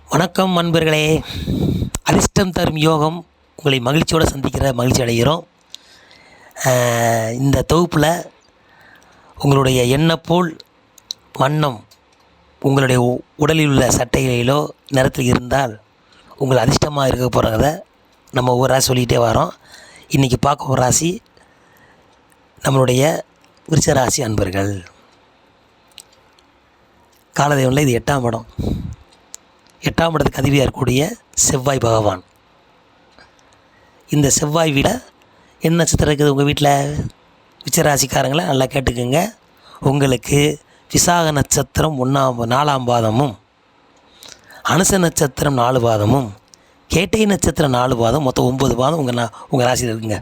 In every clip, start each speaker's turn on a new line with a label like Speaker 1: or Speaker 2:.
Speaker 1: வணக்கம் நண்பர்களே. அதிர்ஷ்டம் தரும் யோகம் உங்களை மகிழ்ச்சியோடு சந்திக்கிற மகிழ்ச்சி அடைகிறோம். இந்த தொகுப்பில் உங்களுடைய எண்ணப்போல் வண்ணம் உங்களுடைய உடலில் உள்ள சட்டைகளிலோ நிறத்தில் இருந்தால் உங்கள் அதிர்ஷ்டமாக இருக்க போகிறத நம்ம ஒவ்வொரு ராசி சொல்லிகிட்டே வரோம். இன்றைக்கி பார்க்க ஒரு ராசி நம்மளுடைய விருச்சிக ராசி அன்பர்கள். காலதெய்வம்ல இது 8ஆம் இடம். 8ஆம் இடத்துக்கு அதிபதியாக இருக்கக்கூடிய செவ்வாய் பகவான். இந்த செவ்வாய் வீட என்ன நட்சத்திரம் இருக்குது உங்கள் வீட்டில்? விருச்சிகராசிக்காரங்களை நல்லா கேட்டுக்குங்க. உங்களுக்கு விசாக நட்சத்திரம் 4ஆம் பாதமும், அனுச நட்சத்திரம் 4 பாதமும், கேட்டை நட்சத்திரம் 4 பாதம், மொத்தம் 9 பாதம் உங்கள் ராசியில் இருக்குங்க.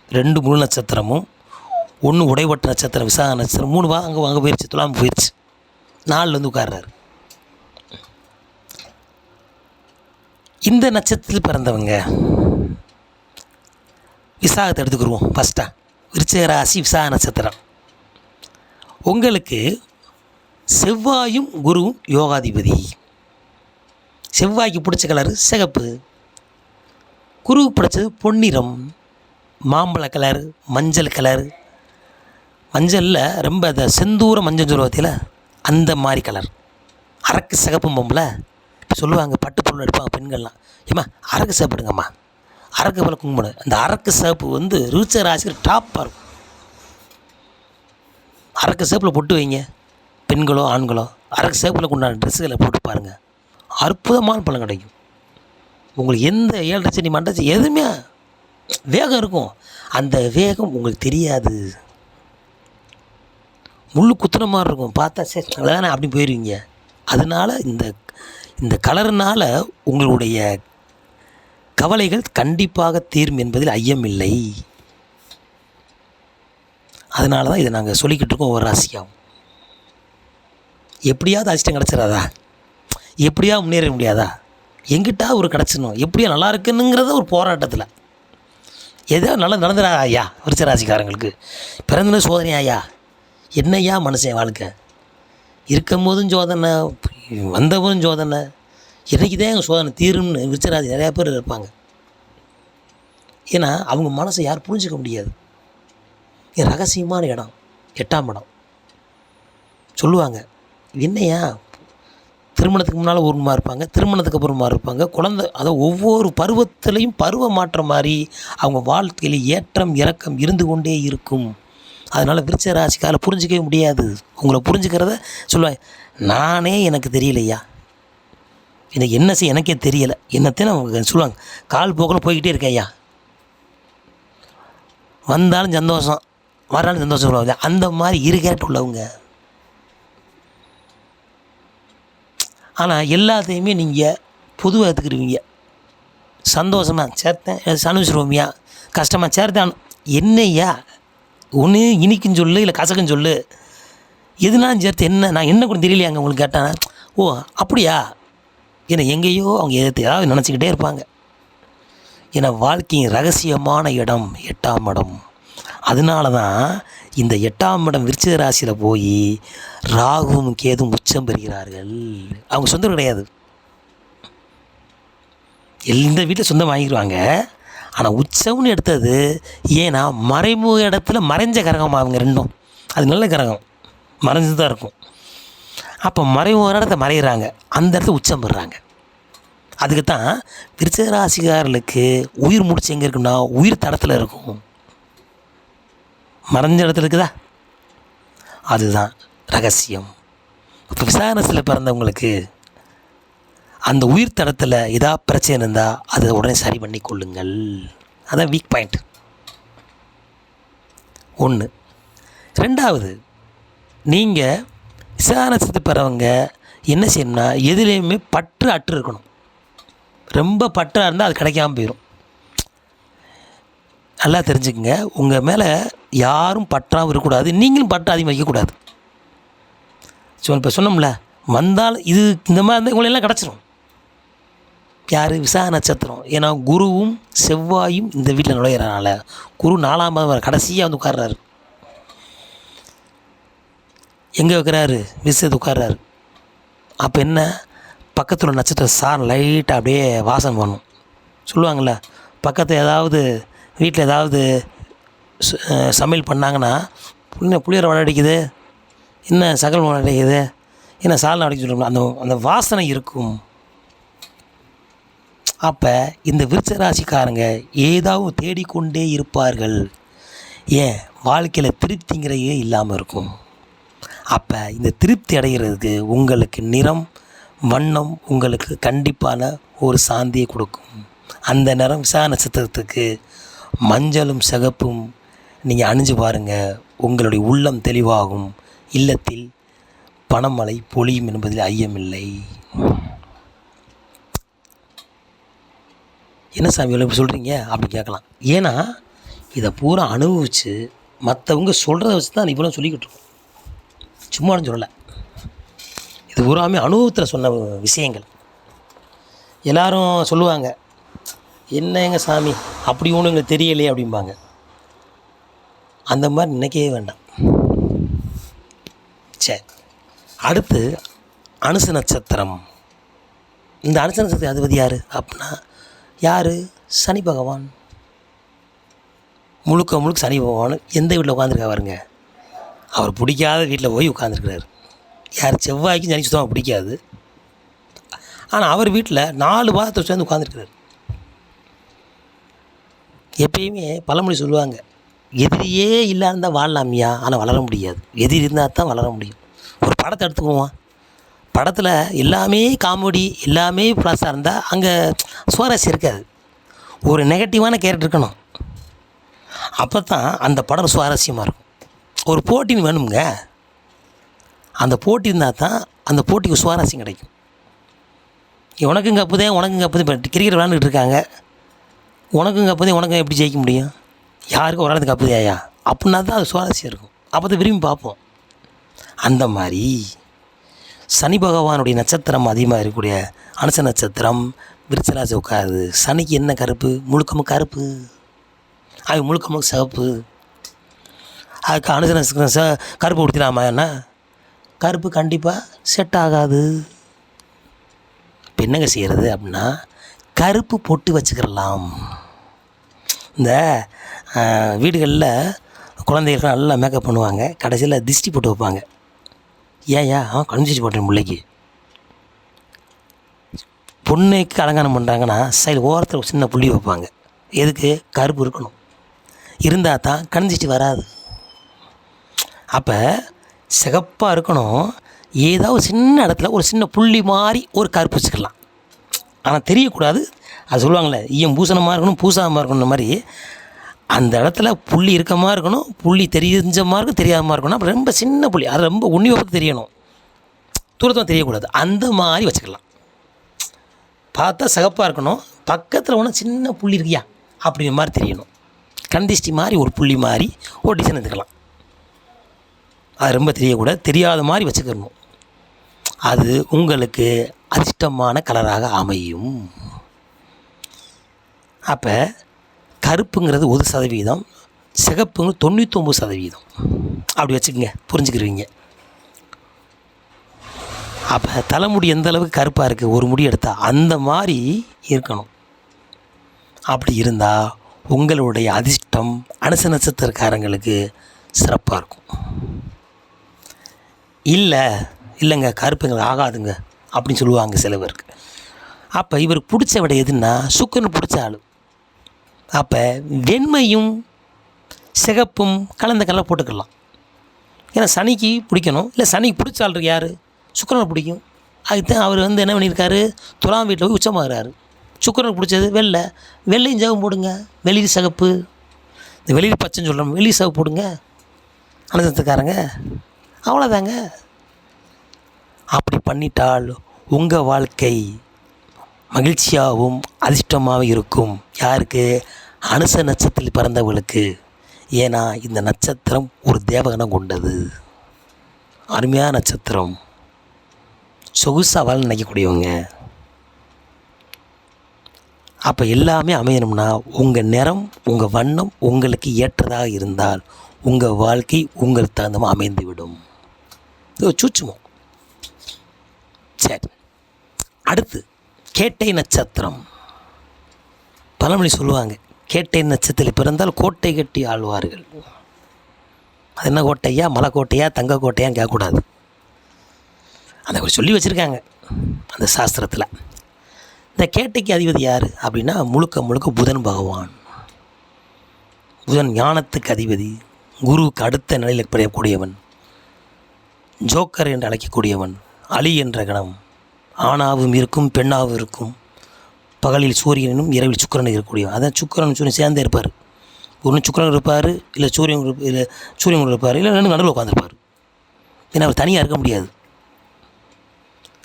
Speaker 1: 2 முழு நட்சத்திரமும் 1 உடைவட்ட நட்சத்திரம் விசாக நட்சத்திரம் 3 பாதம் அங்கே போயிடுச்சு, துலாம் போயிடுச்சு. 4 உட்கார்றாரு. இந்த நட்சத்திரத்தில் பிறந்தவங்க விசாகத்தை எடுத்துக்கிடுவோம். ஃபஸ்ட்டாக விருச்சிக ராசி விசாக நட்சத்திரம். உங்களுக்கு செவ்வாயும் குருவும் யோகாதிபதி. செவ்வாய்க்கு பிடிச்ச கலரு சிகப்பு, குருவுக்கு பிடிச்சது பொன்னிறம், மாம்பழ கலர், மஞ்சள் கலர். மஞ்சளில் ரொம்ப அந்த செந்தூர மஞ்சள் சொல்லுவதில் அந்த மாதிரி கலர். அரக்கு சிகப்பு பொம்பளை சொல்லுவாங்க, பட்டு பொருள் எடுப்பாங்க பெண்கள்லாம். ஏம்மா அரக்கு சிவப்பு எடுங்கம்மா, அரக்கு போல் குங்குமம். அந்த அரக்கு சிவப்பு விருச்சிக ராசிக்கு டாப்பாக இருக்கும். அரக்கு சிவப்பில் பொட்டு வைங்க, பெண்களோ ஆண்களோ அரக்கு சிவப்பில் கொண்டாட ட்ரெஸ்ஸுகளை போட்டு பாருங்கள், அற்புதமான பலன் கிடைக்கும். உங்களுக்கு எந்த 7 சனி மண்டச்சி எதுவுமே வேகம் இருக்கும். அந்த வேகம் உங்களுக்கு தெரியாது. முள்ளு குத்துற மாதிரி இருக்கும், பார்த்தா சரி அவ்வளோதானே அப்படி போயிடுவீங்க. அதனால் இந்த கலர்னால் உங்களுடைய கவலைகள் கண்டிப்பாக தீரும் என்பதில் ஐயமில்லை. அதனால தான் இதை நாங்கள் சொல்லிக்கிட்டு இருக்கோம். ஒரு ராசியாகும் எப்படியாவது அதிர்ஷ்டம் கிடச்சிடாதா, எப்படியாவது முன்னேற முடியாதா, எங்கிட்டா ஒரு கிடச்சிடணும், எப்படியா நல்லா இருக்குன்னுங்கிறத ஒரு போராட்டத்தில் ஏதோ நல்லா நடந்துடா ஐயா. விருச்சிக ராசிக்காரங்களுக்கு பிறந்தது சோதனை ஐயா. என்னையா மனுஷன் வாழ்க்கை, இருக்கும் போதும் சோதனை, வந்தபோதும் சோதனை, இன்றைக்கி தான் எங்கள் சோதனை தீரும்னு விருச்சிக ராசி நிறையா பேர் இருப்பாங்க. ஏன்னா அவங்க மனசை யாரும் புரிஞ்சிக்க முடியாது. என் ரகசியமான இடம் 8ஆம் இடம். சொல்லுவாங்க, என்னையா திருமணத்துக்கு முன்னால் ஒருமா இருப்பாங்க, திருமணத்துக்கு அப்புறமா இருப்பாங்க, குழந்தை, அதை ஒவ்வொரு பருவத்திலையும் பருவ மாற்றம் மாதிரி அவங்க வாழ்க்கையில் ஏற்றம் இறக்கம் இருந்து கொண்டே இருக்கும். அதனால் விருச்சிக ராசிக்கால புரிஞ்சிக்கவே முடியாது. உங்களை புரிஞ்சுக்கிறத சொல்லுவாங்க, நானே எனக்கு தெரியலையா, எனக்கு என்ன செய்ய எனக்கே தெரியலை, என்னத்தையும் அவங்க சொல்லுவாங்க. கால் போக்கில் போய்கிட்டே இருக்கேன் ஐயா, வந்தாலும் சந்தோஷம் வராலும் சந்தோஷம் சொல்லுவாங்க. அந்த மாதிரி இருக்கேட்டு உள்ளவங்க. ஆனால் எல்லாத்தையுமே நீங்கள் பொதுவாக எடுத்துக்கிடுவீங்க. சந்தோஷமாக சேர்த்தேன் அனுபவிச்சிருவோமியா, கஷ்டமாக சேர்த்தேன் என்னையா, ஒன்று இனிக்குன்னு சொல்லு இல்லை கசக்குன்னு சொல்லு, எதுனாலும் சேர்த்து என்ன நான் என்ன கூட தெரியலையாங்க உங்களுக்கு கேட்டானா, ஓ அப்படியா, ஏன்னா எங்கேயோ அவங்க ஏதாவது நினச்சிக்கிட்டே இருப்பாங்க. ஏன்னா வாழ்க்கையின் ரகசியமான இடம் 8ஆம் இடம். அதனால தான் இந்த 8ஆம் இடம் விருச்சிக ராசியில் போய் ராகுவும் கேதுவும் உச்சம் பெறுகிறார்கள். அவங்க சொந்தம் கிடையாது, எந்த வீட்டில் சொந்தம் வாங்கிடுவாங்க. ஆனால் உச்சம்னு எடுத்தது ஏன்னா மறைமுக இடத்துல மறைஞ்ச கிரகம் அவங்க ரெண்டும். அது நல்ல கிரகம், மறைஞ்சு தான் இருக்கும். அப்போ மறைமுக இடத்த மறைகிறாங்க, அந்த இடத்துல உச்சம் பெறுறாங்க. அதுக்கு தான் விருச்சிக ராசிக்காரர்களுக்கு உயிர் முடிச்சு எங்கே இருக்குன்னா உயிர் தடத்தில் இருக்கும். மறைஞ்ச இடத்துல இருக்குதா, அதுதான் ரகசியம். இப்போ விசாரணத்தில் பிறந்தவங்களுக்கு அந்த உயிர் தடத்தில் ஏதாவது பிரச்சனை இருந்தால் அதை உடனே சரி பண்ணி கொள்ளுங்கள். அதான் வீக் பாயிண்ட் 1. 2வது, நீங்கள் விசாரணத்தை பெறவங்க என்ன செய்யணும்னா எதுலேயுமே பற்று அற்று இருக்கணும். ரொம்ப பற்றாக இருந்தால் அது கிடைக்காம போயிடும். நல்லா தெரிஞ்சுக்கங்க, உங்கள் மேலே யாரும் பற்றாமல் இருக்கக்கூடாது, நீங்களும் பற்று அதிகமாக வைக்கக்கூடாது. இப்போ சொன்னோம்ல, வந்தாலும் இது இந்த மாதிரி இருந்தால் இவங்களெல்லாம் கிடச்சிரும். யார்? விசாக நட்சத்திரம். ஏன்னா குருவும் செவ்வாயும் இந்த வீட்டில் நுழையிறனால குரு 4ஆம் பாதம் கடைசியாக வந்து உட்கார்றாரு. எங்கே வைக்கிறாரு? விஷயத்தை உட்கார்றாரு. அப்போ என்ன, பக்கத்தில் உள்ள நட்சத்திர சாரம் லைட்டாக அப்படியே வாசனை பண்ணும். சொல்லுவாங்கள்ல, பக்கத்தில் ஏதாவது வீட்டில் ஏதாவது சமையல் பண்ணாங்கன்னா, புளியோரை வடை அடிக்குது, என்ன சகல் வடை அடிக்குது, என்ன சால்னா அடிக்க சொல்லுவோம், அந்த அந்த வாசனை இருக்கும். அப்போ இந்த விருச்ச ராசிக்காரங்க ஏதாவது தேடிக்கொண்டே இருப்பார்கள். ஏன் வாழ்க்கையில் திருப்திங்கிறதே இல்லாமல் இருக்கும். அப்போ இந்த திருப்தி அடைகிறதுக்கு உங்களுக்கு நிறம், வண்ணம் உங்களுக்கு கண்டிப்பான ஒரு சாந்தியை கொடுக்கும். அந்த நிறம் விசா நட்சத்திரத்துக்கு மஞ்சளும் சிகப்பும் நீங்கள் அணிஞ்சு பாருங்கள். உங்களுடைய உள்ளம் தெளிவாகும். இல்லத்தில் பணமழை பொழியும் என்பதில் ஐயமில்லை. என்ன சாமி இப்படி சொல்கிறீங்க அப்படி கேட்கலாம். ஏன்னா இதை பூரா அனுபவித்து மற்றவங்க சொல்கிறத வச்சு தான் இவ்வளோ சொல்லிக்கிட்டு இருக்கோம். சும்மானு சொல்லலை, இது பூராமே அனுபவத்தில் சொன்ன விஷயங்கள். எல்லோரும் சொல்லுவாங்க, என்ன எங்கள் சாமி அப்படி ஒன்றும் எங்களுக்கு தெரியலையே அப்படிம்பாங்க. அந்த மாதிரி நினைக்கவே வேண்டாம். சரி, அடுத்து அனுச நட்சத்திரம். இந்த அனுச நட்சத்திரம் அதிபதி யார் அப்படின்னா, யார்? சனி பகவான். முழுக்க முழுக்க சனி பகவான் எந்த வீட்டில் உட்காந்துருக்கா பாருங்க, அவர் பிடிக்காத வீட்டில் போய் உட்காந்துருக்கிறார். யார்? செவ்வாய்க்கும் சனி சுத்தமாக பிடிக்காது. ஆனால் அவர் வீட்டில் 4 பாதத்தை சேர்ந்து உட்காந்துருக்கிறார். எப்பயுமே பழமொழி சொல்லுவாங்க, எதிரியே இல்லாமல் வாழலாமியா, ஆனால் வளர முடியாது. எதிரி இருந்தால் தான் வளர முடியும். ஒரு படத்தை எடுத்துக்குவோம், படத்தில் எல்லாமே காமெடி எல்லாமே ப்ளஸ்ஸாக இருந்தால் அங்கே சுவாரஸ்யம் இருக்காது. ஒரு நெகட்டிவான கேரக்டர் இருக்கணும், அப்போ தான் அந்த படம் சுவாரஸ்யமாக இருக்கும். ஒரு போட்டின்னு வேணுங்க, அந்த போட்டி இருந்தால் தான் அந்த போட்டிக்கு சுவாரஸ்யம் கிடைக்கும். உனக்கும் கப்புதே உனக்கும் கப்புதே. இப்போ கிரிக்கெட் விளாண்டுக்கிட்டு இருக்காங்க, உனக்கும் கப்புதே உனக்கும் எப்படி ஜெயிக்க முடியும்? யாருக்கும் ஒரு ஆளுக்கு கப்புதையா அப்படின்னா தான் அது சுவாரஸ்யம் இருக்கும். அப்போ தான் விரும்பி பார்ப்போம். அந்த மாதிரி சனி பகவானுடைய நட்சத்திரம் அதிகமாக இருக்கக்கூடிய அனுச நட்சத்திரம் விருச்சராசி உட்காருது. சனிக்கு என்ன கருப்பு? முழுக்கமும் கருப்பு. அது முழுக்க முழுக்க சிவப்பு. அதுக்கு அனுச நட்சத்திரம் கருப்பு கொடுத்துடாமா? என்ன கருப்பு கண்டிப்பாக செட் ஆகாது. இப்போ என்னங்க செய்கிறது அப்படின்னா, கருப்பு பொட்டு வச்சுக்கிறலாம். இந்த வீடுகளில் குழந்தைகளுக்கு நல்லா மேக்கப் பண்ணுவாங்க, கடைசியில் திஷ்டி போட்டு வைப்பாங்க. ஏயா கழிஞ்சிச்சு போட்டேன் பிள்ளைக்கு. பொண்ணுக்கு அலங்காரம் பண்ணுறாங்கன்னா சைடு ஓரத்தில் சின்ன புள்ளி வைப்பாங்க. எதுக்கு? கருப்பு இருக்கணும், இருந்தால் தான் கணிஞ்சிட்டு வராது. அப்போ சிகப்பாக இருக்கணும், ஏதாவது சின்ன இடத்துல ஒரு சின்ன புள்ளி மாதிரி ஒரு கருப்பு வச்சுக்கலாம். ஆனால் தெரியக்கூடாது. அது சொல்லுவாங்களே, ஈயம் பூசணமாக இருக்கணும் பூசாமல் இருக்கணும் மாதிரி அந்த இடத்துல புள்ளி இருக்கமாக இருக்கணும், புள்ளி தெரிஞ்ச மாதிரி இருக்கும் தெரியாமல் இருக்கணும். அப்புறம் ரொம்ப சின்ன புள்ளி, அது ரொம்ப உன்னியோடு தெரியணும், தூரத்தில் தெரியக்கூடாது. அந்த மாதிரி வச்சுக்கலாம். பார்த்தா சிகப்பாக இருக்கணும், பக்கத்தில் ஒன்று சின்ன புள்ளி இருக்கியா அப்படிங்கிற மாதிரி தெரியணும். கந்திஷ்டி மாதிரி ஒரு புள்ளி மாதிரி ஒரு டிசைன் எடுத்துக்கலாம். அது ரொம்ப தெரியக்கூடாது, தெரியாத மாதிரி வச்சுக்கணும். அது உங்களுக்கு அதிர்ஷ்டமான கலராக அமையும். அப்போ கருப்புங்கிறது 1%, சிகப்புங்கிறது 99%. அப்படி வச்சுக்கோங்க, புரிஞ்சுக்கிருவீங்க. அப்போ தலைமுடி எந்த அளவுக்கு கருப்பாக இருக்குது, ஒரு முடி எடுத்தால் அந்த மாதிரி இருக்கணும். அப்படி இருந்தால் உங்களுடைய அதிர்ஷ்டம் அனுச நட்சத்திரக்காரங்களுக்கு சிறப்பாக இருக்கும். இல்லைங்க கருப்புங்க ஆகாதுங்க அப்படின்னு சொல்லுவாங்க சில பேருக்கு. அப்போ இவருக்கு பிடிச்ச விட எதுன்னா சுக்கரன் பிடிச்ச ஆள். அப்போ வெண்மையும் சிகப்பும் கலந்த கலர் போட்டுக்கலாம். ஏன்னா சனிக்கு பிடிக்கணும், இல்லை சனிக்கு பிடிச்ச ஆள் யார்? சுக்கரனை பிடிக்கும். அதுதான் அவர் என்ன பண்ணியிருக்காரு, துலாம் வீட்டில் போய் உச்சமாகறாரு. சுக்கரனுக்கு பிடிச்சது வெள்ளையும் சிவப்பு போடுங்க. வெளியில் சிகப்பு, இந்த வெளியில் பச்சைன்னு சொல்கிறோம், வெளியில் சிவப்பு போடுங்க அனுசத்துக்காரங்க, அவ்வளோதாங்க. அப்படி பண்ணிட்டால் உங்கள் வாழ்க்கை மகிழ்ச்சியாகவும் அதிர்ஷ்டமாகவும் இருக்கும். யாருக்கு? அனுச நட்சத்திரத்தில் பிறந்தவர்களுக்கு. ஏன்னா இந்த நட்சத்திரம் ஒரு தேவகணம் கொண்டது, அருமையான நட்சத்திரம், சொகுசாக வாழ நினைக்கக்கூடியவங்க. அப்போ எல்லாமே அமையணும்னா உங்கள் நிறம் உங்கள் வண்ணம் உங்களுக்கு ஏற்றதாக இருந்தால் உங்கள் வாழ்க்கை உங்களுக்கு தகுந்த அமைந்துவிடும். இது சூட்சுமம். சரி, அடுத்து கேட்டை நட்சத்திரம். பழமொழி சொல்லுவாங்க, கேட்டை நட்சத்திரத்தில் பிறந்தால் கோட்டை கட்டி ஆழ்வார்கள். அது என்ன கோட்டையா, மலை கோட்டையா, தங்க கோட்டையான்னு கேட்கக்கூடாது. அதை ஒரு சொல்லி வச்சுருக்காங்க அந்த சாஸ்திரத்தில். இந்த கேட்டைக்கு அதிபதி யார் அப்படின்னா முழுக்க முழுக்க புதன் பகவான். புதன் ஞானத்துக்கு அதிபதி, குருவுக்கு அடுத்த நிலையில் பெறக்கூடியவன், ஜோக்கர் என்று அழைக்கக்கூடியவன், அலி என்ற கணம். ஆணாவும் இருக்கும் பெண்ணாவும் இருக்கும். பகலில் சூரியனும் இரவில் சுக்கிரனும் இருக்கக்கூடியவன். அதான் சுக்கிரன் சூரியன் சேர்ந்தே இருப்பார். ஒன்று சுக்கிரன் இருப்பார், இல்லை சூரியன் இருப்பார், இல்லை ரெண்டு நடுவில் உட்காந்துருப்பார். ஏன்னா அவர் தனியாக இருக்க முடியாது.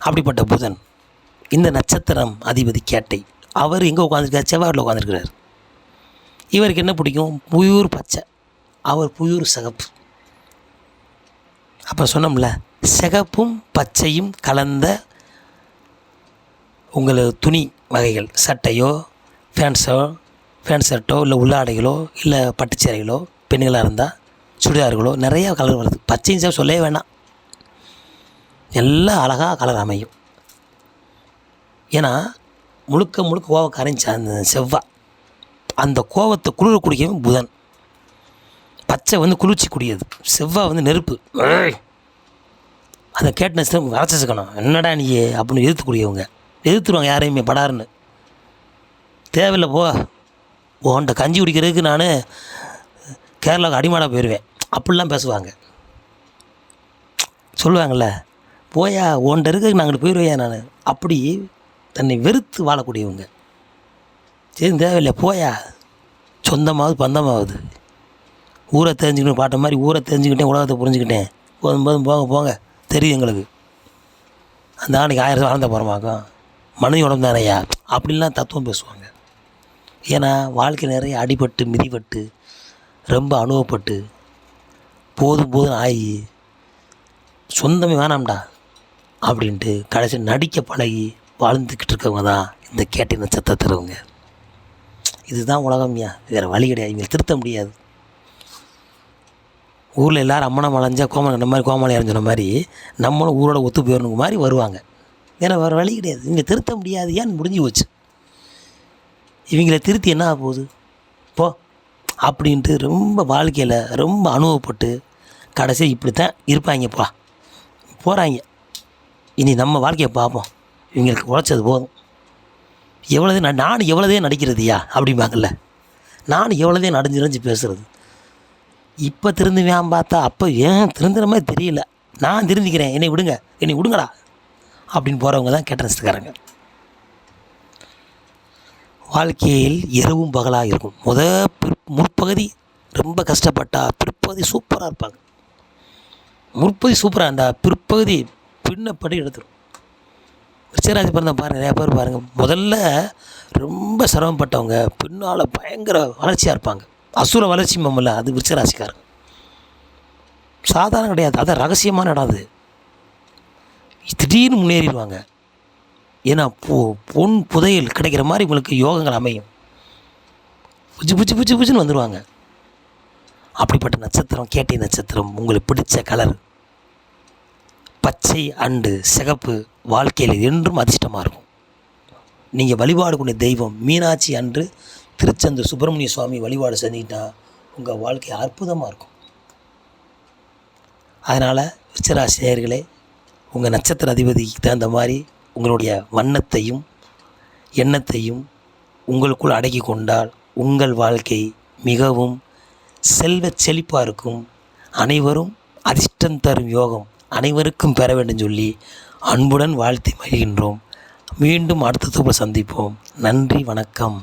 Speaker 1: அப்படிப்பட்ட புதன் இந்த நட்சத்திரம் அதிபதி கேட்டை. அவர் எங்கே உட்காந்துருக்கார்? செவ்வாயில் உட்காந்துருக்கிறார். இவருக்கு என்ன பிடிக்கும்? புயூர் பச்சை, அவர் புயூர் சிகப்பு. அப்போ சொன்னோம்ல, சிகப்பும் பச்சையும் கலந்த உங்கள் துணி வகைகள், சட்டையோ ஃபேன் ஷர்ட்டோ இல்லை உள்ளாடைகளோ இல்லை பட்டுச்சேரைகளோ, பெண்களாக இருந்தால் சுடிதார்களோ, நிறையா கலர் வருது. பச்சையும் சார் சொல்லவே வேணாம், எல்லாம் அழகாக கலர் அமையும். ஏன்னா முழுக்க முழுக்க கோவம் கரைஞ்சி அந்த செவ்வாய், அந்த கோவத்தை குளிர குடிக்கவும் புதன். பச்சை குளிர்ச்சி கூடியது, செவ்வாய் நெருப்பு. அதை கேட்டு வரச்சிக்கணும், என்னடா நீ அப்படின்னு எதிர்த்துக்கூடியவங்க. எதிர்த்துருவாங்க யாரையுமே படாருன்னு. தேவையில்லை போ, உன்கிட்ட கஞ்சி குடிக்கிறதுக்கு நான் கேரளாவுக்கு அடிமாடாக போயிடுவேன் அப்படிலாம் பேசுவாங்க. சொல்லுவாங்கள்ல, போயா உன்கிட்ட இருக்கிறதுக்கு நான் அங்கிட்டு போயிடுவேன் நான், அப்படி தன்னை வெறுத்து வாழக்கூடியவங்க. சரி தேவையில்லை போயா, சொந்தமாவது பந்தமாவது, ஊரை தெரிஞ்சுக்கிட்டேன் பாட்ட மாதிரி ஊரை தெரிஞ்சுக்கிட்டேன், உலகத்தை புரிஞ்சுக்கிட்டேன், போதும் போங்க தெரியும் எங்களுக்கு, அந்த ஆணைக்கு 1000 வாழ்ந்த போகிறோமாக்கும், மனித உடம்பு தானையா அப்படின்லாம் தத்துவம் பேசுவாங்க. ஏன்னா வாழ்க்கை நிறைய அடிபட்டு மிதிப்பட்டு ரொம்ப அனுபவப்பட்டு போதும் ஆகி சொந்தமே வேணாம்டா அப்படின்ட்டு கடைசி நடிக்க பழகி வாழ்ந்துக்கிட்டு இருக்கவங்க தான் இந்த கேட்டை நட்சத்திரத்துறவங்க. இதுதான் உலகம்யா, வேறு வழி கிடையாது. இவங்க திருத்த முடியாது. ஊரில் எல்லோரும் அம்மனை மலைஞ்சா கோமலை இந்த மாதிரி கோமாளி அரைஞ்சன மாதிரி நம்மளும் ஊரோட ஒத்து போயிடணுங்க மாதிரி வருவாங்க. ஏன்னா வேறு வழி கிடையாது, இவங்க திருத்த முடியாது. ஏன்னு முடிஞ்சு போச்சு. இவங்கள திருத்தி என்ன ஆக போகுது போ அப்படின்ட்டு ரொம்ப வாழ்க்கையில் ரொம்ப அனுபவப்பட்டு கடைசியாக இப்படி தான் இருப்பாங்கப்பா போகிறாங்க. இனி நம்ம வாழ்க்கையை பார்ப்போம், இவங்களுக்கு உழைச்சது போதும். எவ்வளோதே நானும் எவ்வளோதே நடிக்கிறதுயா அப்படிம்பாங்கள்ல, நானும் எவ்வளோதே நடிஞ்சு பேசுகிறது. இப்போ திருந்துவேன் பார்த்தா அப்போ ஏன் திருந்துற மாதிரி தெரியல, நான் திருந்திக்கிறேன், என்னை விடுங்கடா அப்படின்னு போகிறவங்க தான் கேட்ட நட்சத்திரக்காரங்க. வாழ்க்கையில் இரவும் பகலாக இருக்கும். முற்பகுதி ரொம்ப கஷ்டப்பட்டா பிற்பகுதி சூப்பராக இருப்பாங்க. முற்பகுதி சூப்பராக இருந்தால் பிற்பகுதி பின்னப்படி எடுத்துரும். விருச்சிகராசி பிறந்த பாருங்கள், நிறையா பேர் பாருங்கள், முதல்ல ரொம்ப சிரமப்பட்டவங்க பின்னால் பயங்கர வளர்ச்சியாக இருப்பாங்க. அசுர வளர்ச்சி மம்மல்ல, அது விருச்சிகராசிக்காரங்க. சாதாரணம் கிடையாது, அதான் ரகசியமான இடம். அது திடீர்னு முன்னேறிடுவாங்க. ஏன்னா பொன் புதையல் கிடைக்கிற மாதிரி உங்களுக்கு யோகங்கள் அமையும். புச்சுன்னு வந்துடுவாங்க. அப்படிப்பட்ட நட்சத்திரம் கேட்டை நட்சத்திரம். உங்களுக்கு பிடிச்ச கலர் பச்சை அண்டு சிகப்பு வாழ்க்கையில் என்றும் அதிர்ஷ்டமாக இருக்கும். நீங்கள் வழிபாடு கொண்ட தெய்வம் மீனாட்சி அன்று திருச்செந்தூர் சுப்பிரமணிய சுவாமி வழிபாடு செஞ்சுக்கிட்டா உங்கள் வாழ்க்கை அற்புதமாக இருக்கும். அதனால் விருச்சிகராசி நேயர்களே, உங்கள் நட்சத்திர அதிபதிக்கு தகுந்த மாதிரி உங்களுடைய வண்ணத்தையும் எண்ணத்தையும் உங்களுக்குள் அடக்கி கொண்டால் உங்கள் வாழ்க்கை மிகவும் செல்வச் செழிப்பாக இருக்கும். அனைவரும் அதிர்ஷ்டம் தரும் யோகம் அனைவருக்கும் பெற வேண்டும் சொல்லி அன்புடன் வாழ்த்தி மகிழ்கின்றோம். மீண்டும் அடுத்த தொகுப்பில் சந்திப்போம். நன்றி, வணக்கம்.